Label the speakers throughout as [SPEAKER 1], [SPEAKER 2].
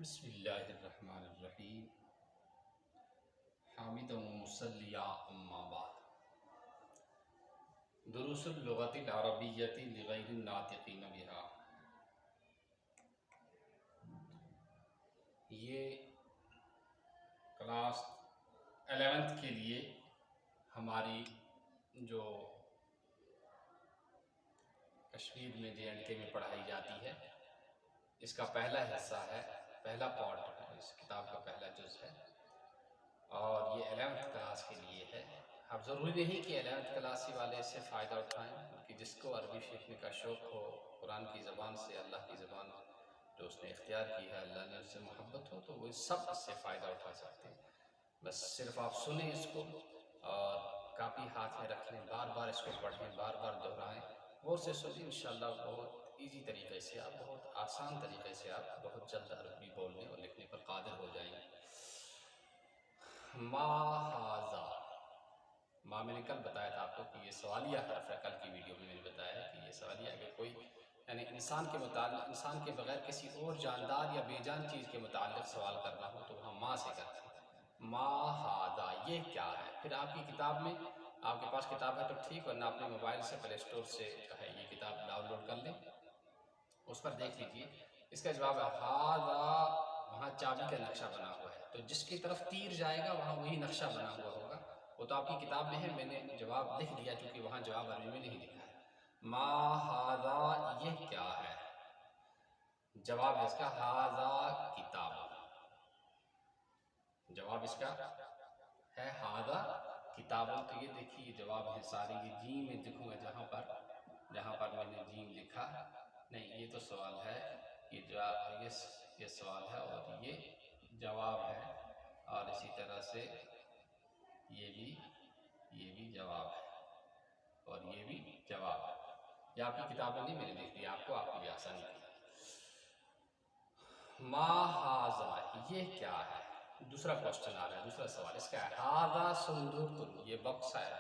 [SPEAKER 1] بسم اللہ الرحمن الرحیم حامد و مسلیہ اما بعد دروس اللغت العربیۃ لغیر الناطقین بہا۔ یہ کلاس 11th کے لیے ہماری جو کشمیر میں JNK میں پڑھائی جاتی ہے، اس کا پہلا حصہ ہے، پہلا پارٹ ہے، اس کتاب کا پہلا جز ہے، اور یہ 11th کلاس کے لیے ہے۔ اب ضروری نہیں کہ 11th کلاس والے اس سے فائدہ اٹھائیں، بلکہ جس کو عربی سیکھنے کا شوق ہو، قرآن کی زبان سے، اللہ کی زبان جو اس نے اختیار کی ہے، اللہ نے اس سے محبت ہو، تو وہ سب اس سے فائدہ اٹھا سکتے ہیں۔ بس صرف آپ سنیں اس کو اور کاپی ہاتھ میں رکھ لیں، بار بار اس کو پڑھیں، بار بار دہرائیں، غور سے سنیں، انشاءاللہ بہت ایزی طریقے سے آپ، بہت آسان طریقے سے آپ بہت جلد عربی بولنے اور لکھنے پر قادر ہو جائیں گے۔ ما ہاذا، ما میں نے کل بتایا تھا آپ کو کہ یہ سوالیہ حرف ہے، کل کی ویڈیو میں نے بتایا ہے کہ یہ سوالیہ اگر کوئی یعنی انسان کے متعلق، انسان کے بغیر کسی اور جاندار یا بے جان چیز کے متعلق سوال کرنا ہو تو وہاں ما سے کرتے ہیں۔ ما ہاذا، یہ کیا ہے؟ پھر آپ کی کتاب میں، آپ کے پاس کتاب ہے تو ٹھیک، ورنہ اپنے موبائل سے پلے اسٹور سے ہے یہ کتاب ڈاؤن لوڈ کر لیں، اس پر دیکھ لیجئے۔ اس کا جواب ہے ہاذا، وہاں چابی کا نقشہ بنا ہوا ہے، تو جس کی طرف تیر جائے گا وہاں وہی نقشہ بنا ہوا ہوگا۔ وہ تو آپ کی کتاب میں ہے، میں نے جواب لکھ دیا چونکہ وہاں جواب عربی میں نہیں لکھا ہے۔ ما ہاذا، یہ کیا ہے؟ جواب ہے اس کا ہاذا کتاب، جواب اس کا ہے ہاذا کتاب۔ تو یہ دیکھیے جواب ہے سارے، یہ جیم میں لکھوں گا جہاں پر میں نے جیم لکھا نہیں، یہ تو سوال ہے، یہ سوال ہے اور یہ جواب ہے، اور اسی طرح سے یہ بھی جواب ہے اور یہ بھی جواب ہے۔ یہ آپ کی کتاب میں نہیں، میں نے لکھ دیا آپ کو، آپ کے لیے آسانی کی۔ ما ہاذا، یہ کیا ہے؟ دوسرا کوشچن آ رہا ہے، دوسرا سوال اس کا ہے ہاذا صندوق، یہ باکس ہے،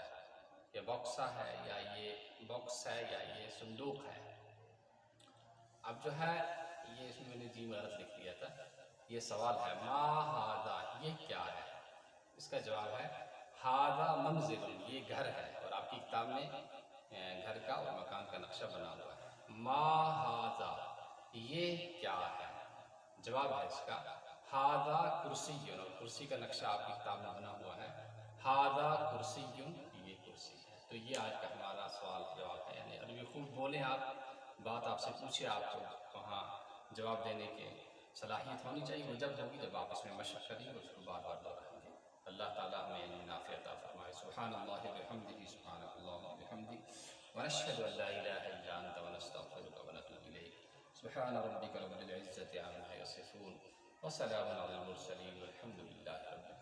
[SPEAKER 1] یہ باکسا ہے یا یہ باکس ہے یا یہ صندوق ہے؟ اب جو ہے یہ اس میں میں نے جی غلط لکھ دیا تھا، یہ سوال ہے ما ہاذا، یہ کیا ہے؟ اس کا جواب ہے ہاذا منزل، یہ گھر ہے، اور آپ کی کتاب میں گھر کا اور مکان کا نقشہ بنا ہوا ہے۔ ما ہاذا، یہ کیا ہے؟ جواب ہے اس کا ہاذا کرسی، اور کرسی کا نقشہ آپ کی کتاب میں بنا ہوا ہے۔ ہاذا کرسی، یہ کرسی ہے۔ تو یہ آج کا ہمارا سوال جواب ہے، یعنی عربی خوب بولیں آپ، بات آپ سے پوچھے، آپ کو وہاں جواب دینے کے صلاحیت ہونی چاہیے، وہ جب ہوگی جب آپ اس میں مشق کریں گے، اس کو بار بار دہرائیں گے۔ اللہ تعالیٰ ہمیں علم نافع عطا فرمائے۔ سبحان اللہ وبحمدہ، سبحانک اللہم وبحمدک، ونشہد ان لا الہ الا انت، ونستغفرک ونتوب الیک۔ سبحان ربک رب العزة عما یصفون، وسلام علی المرسلین، والحمد للہ رب العالمین۔